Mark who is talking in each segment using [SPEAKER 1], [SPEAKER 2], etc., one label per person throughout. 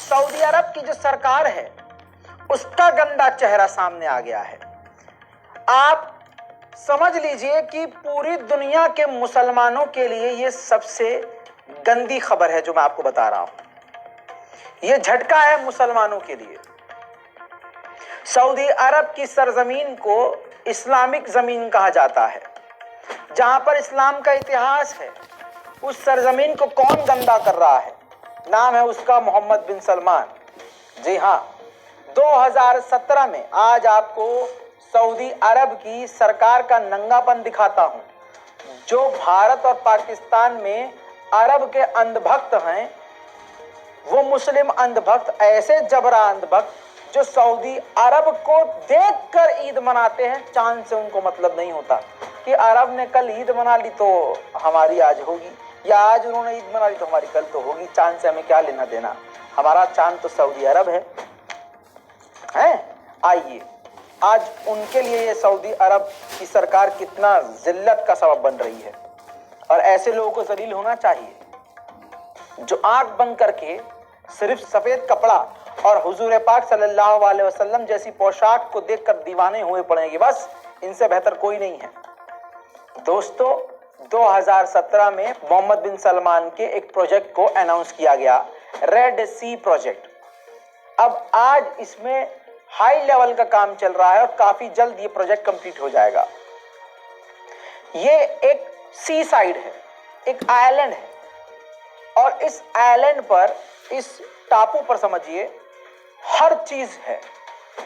[SPEAKER 1] Saudi अरब की जो सरकार है उसका गंदा चेहरा सामने आ गया है। आप समझ लीजिए कि पूरी दुनिया के मुसलमानों के लिए ये सबसे गंदी खबर है जो मैं आपको बता रहा हूं। ये झटका है मुसलमानों के लिए। सऊदी अरब की सरजमीन को इस्लामिक जमीन कहा जाता है, जहां पर इस्लाम का इतिहास है। उस सरजमीन को कौन गंदा कर रहा है? नाम है उसका मोहम्मद बिन सलमान। जी हाँ, 2017 में आज आपको सऊदी अरब की सरकार का नंगापन दिखाता हूं। जो भारत और पाकिस्तान में अरब के अंधभक्त हैं, वो मुस्लिम अंधभक्त, ऐसे जबरा अंधभक्त जो सऊदी अरब को देखकर ईद मनाते हैं। चांद से उनको मतलब नहीं होता कि अरब ने कल ईद मना ली तो हमारी आज होगी, या आज उन्होंने ईद मना ली तो हमारी कल तो होगी। चांद से हमें क्या लेना देना, हमारा चांद तो सऊदी अरब है। आइए, आज उनके लिए ये सऊदी अरब की सरकार कितना जिल्लत का सबब बन रही है। और ऐसे लोगों को जलील होना चाहिए जो आंख बंद करके सिर्फ सफेद कपड़ा और हुजूर पाक सल्लल्लाहु अलैहि वसल्लम जैसी पोशाक को देखकर दीवाने हुए पड़ेंगे। बस इनसे बेहतर कोई नहीं है। दोस्तों, 2017 में मोहम्मद बिन सलमान के एक प्रोजेक्ट को अनाउंस किया गया, रेड सी प्रोजेक्ट। अब आज इसमें हाई लेवल का काम चल रहा है और काफी जल्द ये प्रोजेक्ट कंप्लीट हो जाएगा। ये एक सी साइड है, एक आइलैंड है, और इस आइलैंड पर, इस टापू पर समझिए हर चीज है।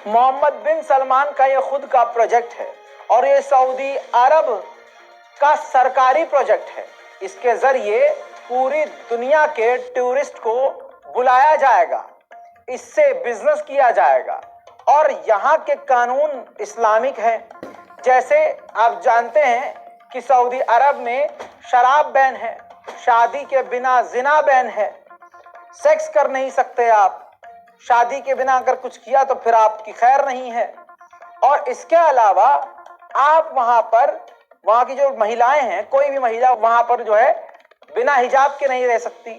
[SPEAKER 1] मोहम्मद बिन सलमान का ये खुद का प्रोजेक्ट है और ये सऊदी अरब का सरकारी प्रोजेक्ट है। इसके जरिए पूरी दुनिया के टूरिस्ट को बुलाया जाएगा, इससे बिजनेस किया जाएगा और यहाँ के कानून इस्लामिक है। जैसे आप जानते हैं कि सऊदी अरब में शराब बैन है, शादी के बिना जिना बैन है, सेक्स कर नहीं सकते आप, शादी के बिना अगर कुछ किया तो फिर आपकी खैर नहीं है। और इसके अलावा आप वहां की जो महिलाएं हैं, कोई भी महिला वहां पर जो है बिना हिजाब के नहीं रह सकती,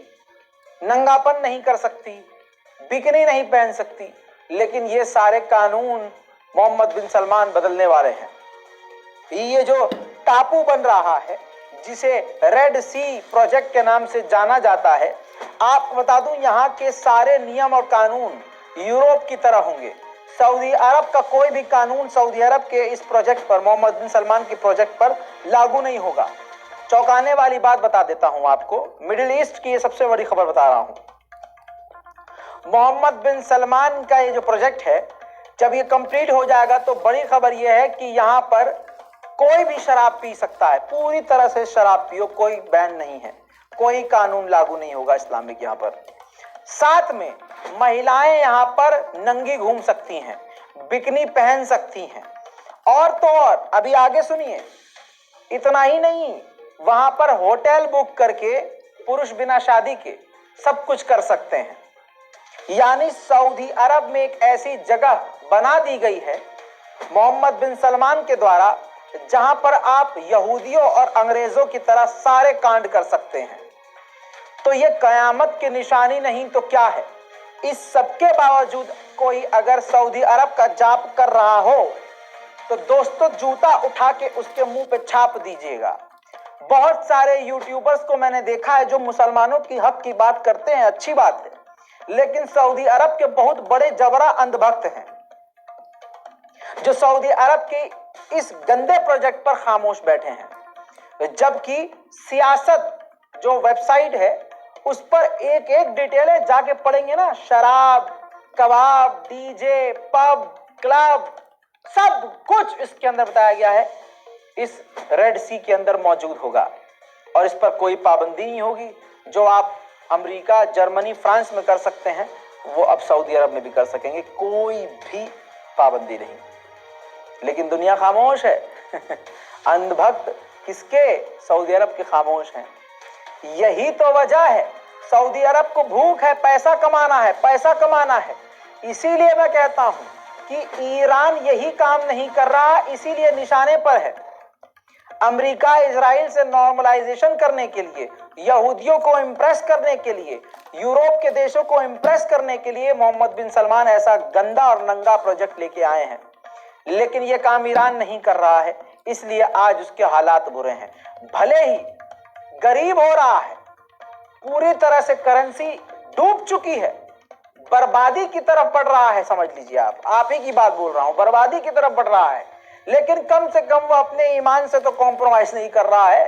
[SPEAKER 1] नंगापन नहीं कर सकती, बिकनी नहीं पहन सकती। लेकिन ये सारे कानून मोहम्मद बिन सलमान बदलने वाले हैं। ये जो टापू बन रहा है, जिसे रेड सी प्रोजेक्ट के नाम से जाना जाता है, आपको बता दूं यहाँ के सारे नियम और कानून यूरोप की तरह होंगे। सऊदी अरब का कोई भी कानून सऊदी अरब के इस प्रोजेक्ट पर, मोहम्मद बिन सलमान के प्रोजेक्ट पर लागू नहीं होगा। चौंकाने वाली बात बता देता हूं आपको, मिडिल ईस्ट की ये सबसे बड़ी खबर बता रहा हूं। मोहम्मद बिन सलमान का ये जो प्रोजेक्ट है, जब ये कंप्लीट हो जाएगा तो बड़ी खबर ये है कि यहाँ पर कोई भी शराब पी सकता है। पूरी तरह से शराब पियो, कोई बैन नहीं है, कोई कानून लागू नहीं होगा इस्लामिक यहाँ पर। साथ में महिलाएं यहाँ पर नंगी घूम सकती हैं, बिकनी पहन सकती हैं, और तो और अभी आगे सुनिए, इतना ही नहीं, वहां पर होटल बुक करके पुरुष बिना शादी के सब कुछ कर सकते हैं। यानी सऊदी अरब में एक ऐसी जगह बना दी गई है मोहम्मद बिन सलमान के द्वारा, जहां पर आप यहूदियों और अंग्रेजों की तरह सारे कांड कर सकते हैं। तो ये कयामत की निशानी नहीं तो क्या है? इस सबके बावजूद कोई अगर सऊदी अरब का जाप कर रहा हो तो दोस्तों जूता उठा के उसके मुंह पे छाप दीजिएगा। बहुत सारे यूट्यूबर्स को मैंने देखा है जो मुसलमानों की हक की बात करते हैं, अच्छी बात है, लेकिन सऊदी अरब के बहुत बड़े जबरा अंधभक्त हैं जो सऊदी अरब के इस गंदे प्रोजेक्ट पर खामोश बैठे हैं। जबकि सियासत जो वेबसाइट है उस पर एक एक डिटेल है, जाके पढ़ेंगे ना, शराब, कबाब, डीजे, पब, क्लब, सब कुछ इसके अंदर बताया गया है। इस रेड सी के अंदर मौजूद होगा और इस पर कोई पाबंदी नहीं होगी। जो आप अमेरिका, जर्मनी, फ्रांस में कर सकते हैं वो अब सऊदी अरब में भी कर सकेंगे, कोई भी पाबंदी नहीं। लेकिन दुनिया खामोश है। अंधभक्त किसके? सऊदी अरब के खामोश हैं। यही तो वजह है, सऊदी अरब को भूख है, पैसा कमाना है, पैसा कमाना है। इसीलिए मैं कहता हूं कि ईरान यही काम नहीं कर रहा, इसीलिए निशाने पर है। अमेरिका इजराइल से नॉर्मलाइजेशन करने के लिए, यहूदियों को इम्प्रेस करने के लिए, यूरोप के देशों को इम्प्रेस करने के लिए मोहम्मद बिन सलमान ऐसा गंदा और नंगा प्रोजेक्ट लेके आए हैं। लेकिन यह काम ईरान नहीं कर रहा है, इसलिए आज उसके हालात बुरे हैं। भले ही गरीब हो रहा है, पूरी तरह से करेंसी डूब चुकी है, बर्बादी की तरफ बढ़ रहा है, समझ लीजिए आप ही की बात बोल रहा हूं, बर्बादी की तरफ बढ़ रहा है, लेकिन कम से कम वो अपने ईमान से तो कॉम्प्रोमाइज नहीं कर रहा है।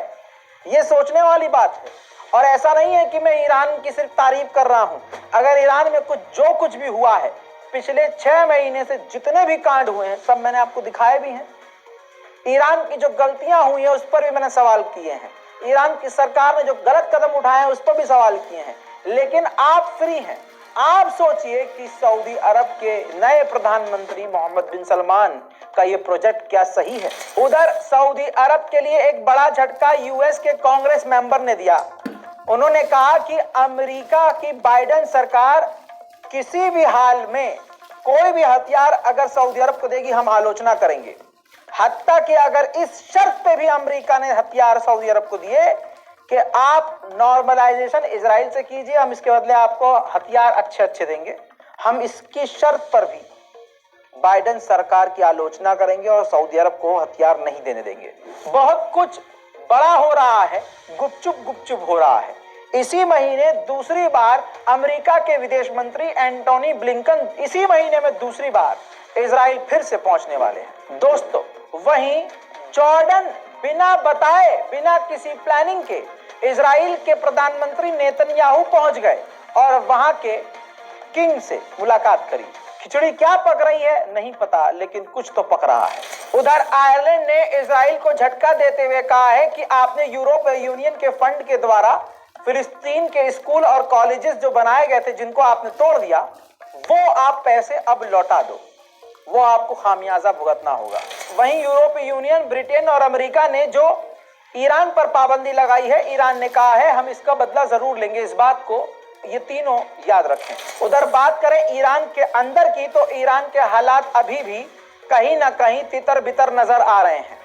[SPEAKER 1] ये सोचने वाली बात है। और ऐसा नहीं है कि मैं ईरान की सिर्फ तारीफ कर रहा हूं। अगर ईरान में जो कुछ भी हुआ है पिछले 6 महीने से, जितने भी कांड हुए हैं, सब मैंने आपको दिखाए भी हैं। ईरान की जो गलतियां हुई हैं उस पर भी मैंने सवाल किए हैं। ईरान की सरकार ने जो गलत कदम उठाए हैं उस पर भी सवाल किए हैं। लेकिन आप फ्री हैं। आप सोचिए कि सऊदी अरब के नए प्रधानमंत्री मोहम्मद बिन सलमान का ये प्रोजेक्ट क्या सही है? उधर सऊदी अरब के लिए एक बड़ा झटका यूएस के कांग्रेस मेंबर ने दिया। उन्होंने कहा कि अमेरिका की बाइडेन सरकार किसी भी हाल में कोई भी हथियार अगर सऊदी अरब को देगी, हम आलोचना करेंगे। हत्ता कि अगर इस शर्त पे भी अमेरिका ने हथियार सऊदी अरब को दिए कि आप नॉर्मलाइजेशन इजराइल से कीजिए, हम इसके बदले आपको हथियार अच्छे देंगे, हम इसकी शर्त पर भी बाइडेन सरकार की आलोचना करेंगे और सऊदी अरब को हथियार नहीं देने देंगे। बहुत कुछ बड़ा हो रहा है, गुपचुप हो रहा है। इसी महीने दूसरी बार अमेरिका के विदेश मंत्री एंटोनी ब्लिंकन इसी महीने में दूसरी बार इजराइल फिर से पहुंचने वाले हैं। दोस्तों, वहीं जॉर्डन बिना बताए, बिना किसी प्लानिंग के इजराइल के प्रधानमंत्री नेतन्याहू पहुंच गए और वहां के किंग से मुलाकात करी। खिचड़ी क्या पक रही है नहीं पता, लेकिन कुछ तो पक रहा है। उधर आयरलैंड ने इजराइल को झटका देते हुए कहा है कि आपने यूरोपीय यूनियन के फंड के द्वारा फिलिस्तीन के स्कूल और कॉलेजेस जो बनाए गए थे, जिनको आपने तोड़ दिया, वो आप पैसे अब लौटा दो, वो आपको खामियाजा भुगतना होगा। वहीं यूरोपीय यूनियन, ब्रिटेन और अमेरिका ने जो ईरान पर पाबंदी लगाई है, ईरान ने कहा है हम इसका बदला जरूर लेंगे। इस बात को ये तीनों याद रखें। उधर बात करें ईरान के अंदर की, तो ईरान के हालात अभी भी कहीं ना कहीं तितर बितर नजर आ रहे हैं।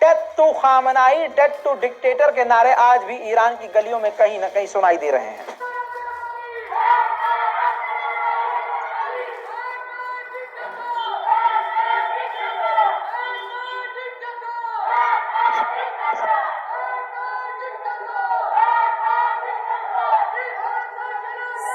[SPEAKER 1] Death to Khamenei, death to dictator के नारे आज भी ईरान की गलियों में कहीं ना कहीं सुनाई दे रहे हैं।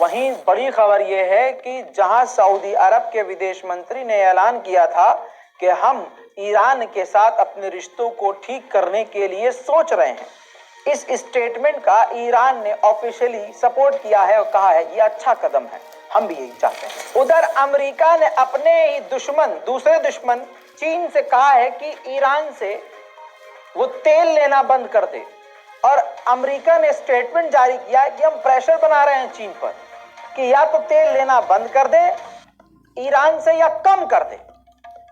[SPEAKER 1] वहीं बड़ी खबर यह है कि जहां सऊदी अरब के विदेश मंत्री ने ऐलान किया था कि हम ईरान के साथ अपने रिश्तों को ठीक करने के लिए सोच रहे हैं, इस स्टेटमेंट का ईरान ने ऑफिशियली सपोर्ट किया है और कहा है ये अच्छा कदम है, हम भी यही चाहते हैं। उधर अमेरिका ने अपने ही दूसरे दुश्मन चीन से कहा है कि ईरान से वो तेल लेना बंद कर दे, और अमेरिका ने स्टेटमेंट जारी किया है कि हम प्रेशर बना रहे हैं चीन पर कि या तो तेल लेना बंद कर दे ईरान से या कम कर दे।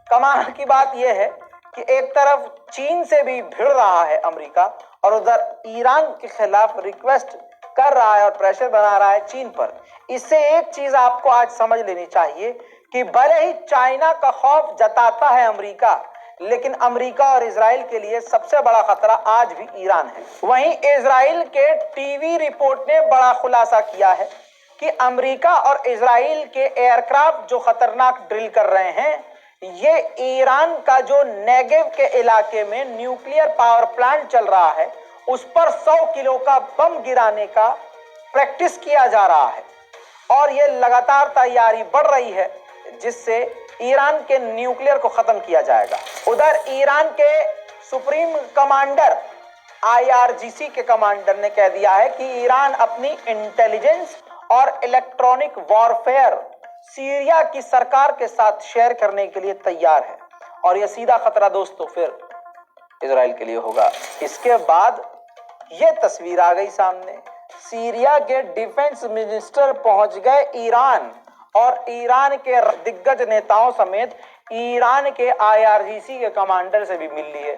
[SPEAKER 1] कमाल की बात यह है कि एक तरफ चीन से भी भिड़ रहा है अमेरिका, और उधर ईरान के खिलाफ रिक्वेस्ट कर रहा है और प्रेशर बना रहा है चीन पर। इससे एक चीज आपको आज समझ लेनी चाहिए कि भले ही चाइना का खौफ जताता है अमेरिका, लेकिन अमेरिका और इजराइल के लिए सबसे बड़ा खतरा आज भी ईरान है। वहीं इजराइल के टीवी रिपोर्ट ने बड़ा खुलासा किया है कि अमेरिका और इजराइल के एयरक्राफ्ट जो खतरनाक ड्रिल कर रहे हैं, ये ईरान का जो नेगेव के इलाके में न्यूक्लियर पावर प्लांट चल रहा है उस पर 100 किलो का बम गिराने का प्रैक्टिस किया जा रहा है, और ये लगातार तैयारी बढ़ रही है जिससे ईरान के न्यूक्लियर को खत्म किया जाएगा। उधर ईरान के सुप्रीम कमांडर IRGC के कमांडर ने कह दिया है कि ईरान अपनी इंटेलिजेंस और इलेक्ट्रॉनिक वॉरफेयर सीरिया की सरकार के साथ शेयर करने के लिए तैयार है, और यह सीधा खतरा दोस्तों फिर इजराइल के लिए होगा। इसके बाद यह तस्वीर आ गई सामने, सीरिया के डिफेंस मिनिस्टर पहुंच गए ईरान, और ईरान के दिग्गज नेताओं समेत ईरान के IRGC के कमांडर से भी मिल लिए।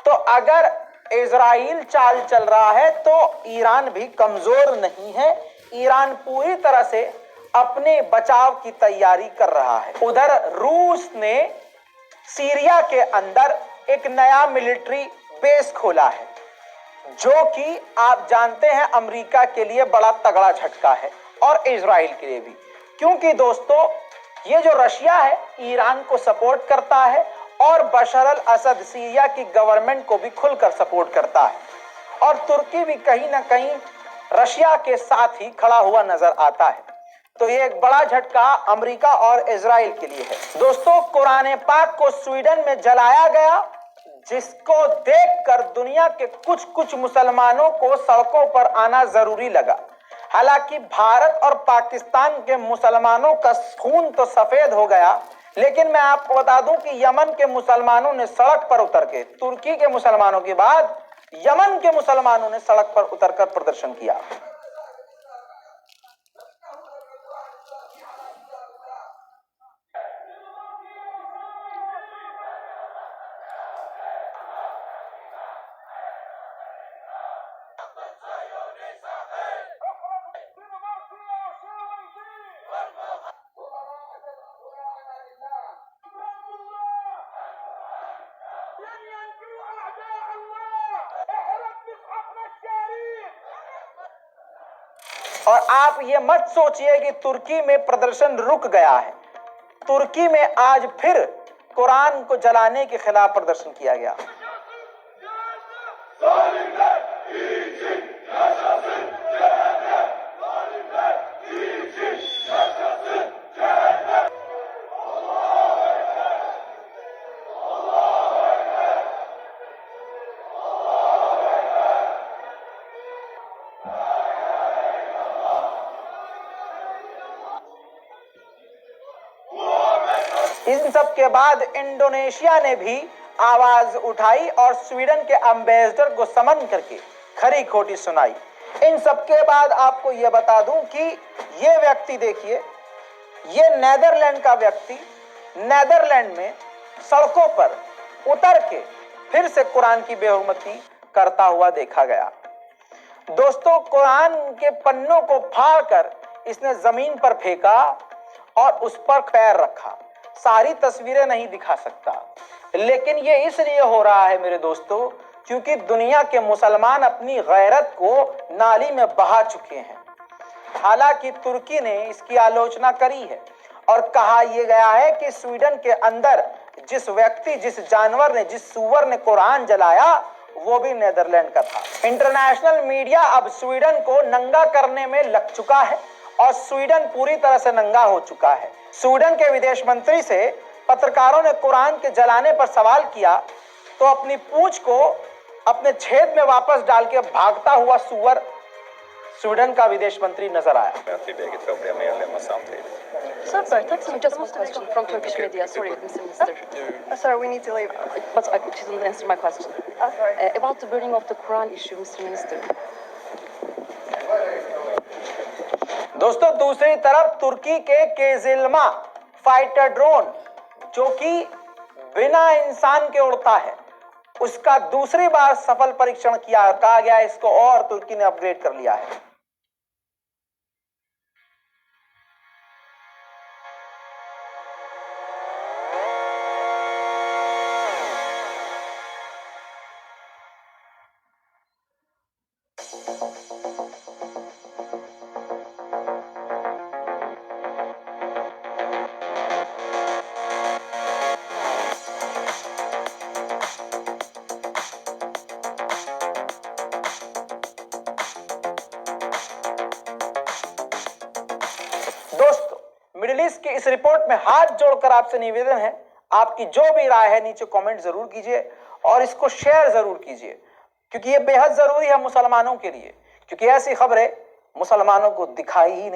[SPEAKER 1] तो अगर इजराइल चाल चल रहा है तो ईरान भी कमजोर नहीं है। ईरान पूरी तरह से अपने बचाव की तैयारी कर रहा है। उधर रूस ने सीरिया के अंदर एक नया मिलिट्री बेस खोला है, जो कि आप जानते हैं अमेरिका के लिए बड़ा तगड़ा झटका है और इजराइल के लिए भी, क्योंकि दोस्तों ये जो रशिया है ईरान को सपोर्ट करता है और बशर अल असद सीरिया की गवर्नमेंट को भी खुलकर सपोर्ट करता है, और तुर्की भी कहीं ना कहीं रशिया के साथ ही खड़ा हुआ नजर आता है। तो ये एक बड़ा झटका अमेरिका और इजराइल के लिए है। दोस्तों, कुरान पाक को स्वीडन में जलाया गया, जिसको देखकर दुनिया के कुछ मुसलमानों को सड़कों पर आना जरूरी लगा। हालांकि भारत और पाकिस्तान के मुसलमानों का खून तो सफेद हो गया, लेकिन मैं आपको बता दूं कि यमन के मुसलमानों ने सड़क पर उतर के, तुर्की के मुसलमानों के बाद यमन के मुसलमानों ने सड़क पर उतरकर प्रदर्शन किया। और आप ये मत सोचिए कि तुर्की में प्रदर्शन रुक गया है। तुर्की में आज फिर कुरान को जलाने के खिलाफ प्रदर्शन किया गया। इन सब के बाद इंडोनेशिया ने भी आवाज उठाई और स्वीडन के एम्बेसडर को समन करके खरी खोटी सुनाई। इन सब के बाद आपको यह बता दूं कि ये व्यक्ति देखिए, ये नेदरलैंड का व्यक्ति नेदरलैंड में सड़कों पर उतर के फिर से कुरान की बेहुरमती करता हुआ देखा गया। दोस्तों, कुरान के पन्नों को फाड़कर इसने जमीन पर फेंका और उस पर पैर रखा। सारी तस्वीरें नहीं दिखा सकता, लेकिन ये इसलिए हो रहा है मेरे दोस्तों, क्योंकि दुनिया के मुसलमान अपनी गैरत को नाली में बहा चुके हैं। हालांकि तुर्की ने इसकी आलोचना करी है और कहा यह गया है कि स्वीडन के अंदर जिस व्यक्ति, जिस जानवर ने, जिस सूअर ने कुरान जलाया, वो भी नेदरलैंड का था। इंटरनेशनल मीडिया अब स्वीडन को नंगा करने में लग चुका है और स्वीडन पूरी तरह से नंगा हो चुका है। स्वीडन के विदेश मंत्री से पत्रकारों ने कुरान के जलाने पर सवाल किया तो अपनी पूंछ को अपने छेद में वापस डाल के भागता हुआ सूअर स्वीडन का विदेश मंत्री नजर आया।
[SPEAKER 2] Just one question from Turkish media. Sorry, Mr. Minister.
[SPEAKER 3] Sorry, we need to leave.
[SPEAKER 2] But she didn't answer my question.
[SPEAKER 3] Sorry.
[SPEAKER 2] About the burning of the Quran issue, Mr. Minister.
[SPEAKER 1] दोस्तों, दूसरी तरफ तुर्की के केजिल्मा fighter drone, जो कि बिना इंसान के उड़ता है, उसका दूसरी बार सफल परीक्षण किया। कहा गया इसको और तुर्की ने अपग्रेड कर लिया है। मिडिल ईस्ट की इस रिपोर्ट में हाथ जोड़कर आपसे निवेदन है, आपकी जो भी राय है नीचे कमेंट जरूर कीजिए और इसको शेयर जरूर कीजिए, क्योंकि ये बेहद जरूरी है मुसलमानों के लिए, क्योंकि ऐसी खबरें मुसलमानों को दिखाई ही नहीं।